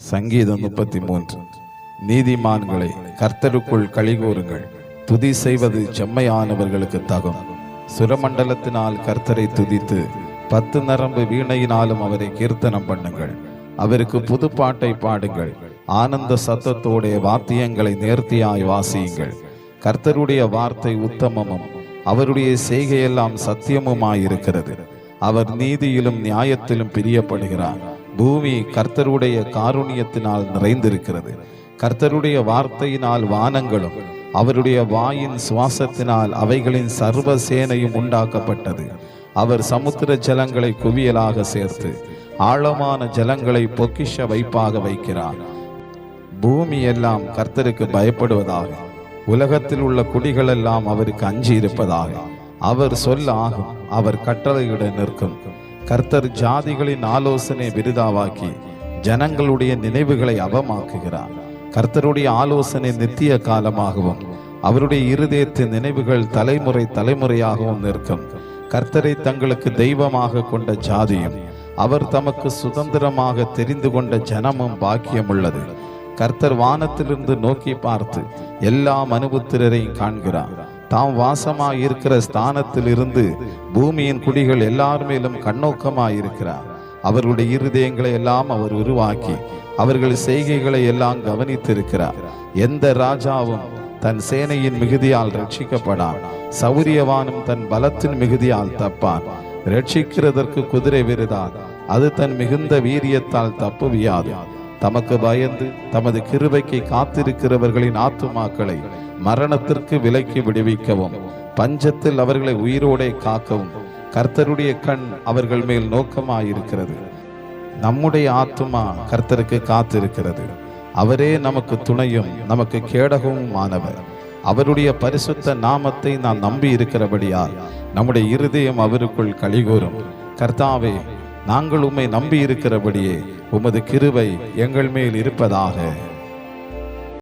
சங்கீதம் 33. நீதிமான்களை கர்த்தருக்குள் களிகூறுங்கள், துதி செய்வது செம்மையானவர்களுக்கு தகும். சுரமண்டலத்தினால் கர்த்தரை துதித்து 10 நரம்பு வீணையினாலும் அவரை கீர்த்தனம் பண்ணுங்கள். அவருக்கு புதுப்பாட்டை பாடுங்கள், ஆனந்த சத்தத்தோடைய வாத்தியங்களை நேர்த்தியாய் வாசியுங்கள். கர்த்தருடைய வார்த்தை உத்தமமும் அவருடைய செய்கையெல்லாம் சத்தியமுமாயிருக்கிறது. அவர் நீதியிலும் நியாயத்திலும் பிரியப்படுகிறார். பூமி கர்த்தருடைய காருண்யத்தினால் நிறைந்திருக்கிறது. கர்த்தருடைய வார்த்தையினால் வானங்களும் அவருடைய வாயின் சுவாசத்தினால் அவைகளின் சர்வ சேனையும் உண்டாக்கப்பட்டது. அவர் சமுத்திர ஜலங்களை குவியலாக சேர்த்து ஆழமான ஜலங்களை பொக்கிஷ வைப்பாக வைக்கிறார். பூமி எல்லாம் கர்த்தருக்கு பயப்படுவதாக, உலகத்தில் உள்ள குடிகளெல்லாம் அவருக்கு அஞ்சி இருப்பதாக. அவர் சொல்ல ஆகும், அவர் கட்டளையிட நிற்கும். கர்த்தர் ஜாதிகளின் ஆலோசனை விருதாவாக்கி ஜனங்களுடைய நினைவுகளை அவமாக்குகிறார். கர்த்தருடைய ஆலோசனை நித்திய காலமாகவும் அவருடைய இருதயத்தின் நினைவுகள் தலைமுறை தலைமுறையாகவும் நிற்கும். கர்த்தரை தங்களுக்கு தெய்வமாக கொண்ட ஜாதியும் அவர் தமக்கு சுதந்திரமாக தெரிந்து கொண்ட ஜனமும் பாக்கியமுள்ளது. கர்த்தர் வானத்திலிருந்து நோக்கி பார்த்து எல்லா மனுபுத்திரரையும் காண்கிறார். தாம் வாசமாயிருக்கிற ஸ்தானத்தில் இருந்து பூமியின் குடிகள் எல்லார் மேலும் கண்ணோக்கமாயிருக்கிறார். அவர்களுடைய இருதயங்களை எல்லாம் அவர் உருவாக்கி அவர்கள் செய்கைகளை எல்லாம் கவனித்திருக்கிறார். எந்த ராஜாவும் தன் சேனையின் மிகுதியால் ரட்சிக்கப்படான், சௌரியவானும் தன் பலத்தின் மிகுதியால் தப்பான். ரட்சிக்கிறதற்கு குதிரை விருதான், அது தன் மிகுந்த வீரியத்தால் தப்புவியாது. தமக்கு பயந்து தமது கிருபைக்கு காத்திருக்கிறவர்களின் ஆத்துமாக்களை மரணத்திற்கு விலக்கி விடுவிக்கவும் பஞ்சத்தில் அவர்களை உயிரோடே காக்கவும் கர்த்தருடைய கண் அவர்கள் மேல் நோக்கமாயிருக்கிறது. நம்முடைய ஆத்துமா கர்த்தருக்கு காத்திருக்கிறது. அவரே நமக்கு துணையும் நமக்கு கேடகமும் ஆனவர். அவருடைய பரிசுத்த நாமத்தை நாம் நம்பி இருக்கிறபடியால் நம்முடைய இருதயம் அவருக்குள் களிகூறும். கர்த்தாவே, நாங்கள் உம்மை நம்பி இருக்கிறபடியே உமது கிருபை எங்கள் மேல் இருப்பதாக.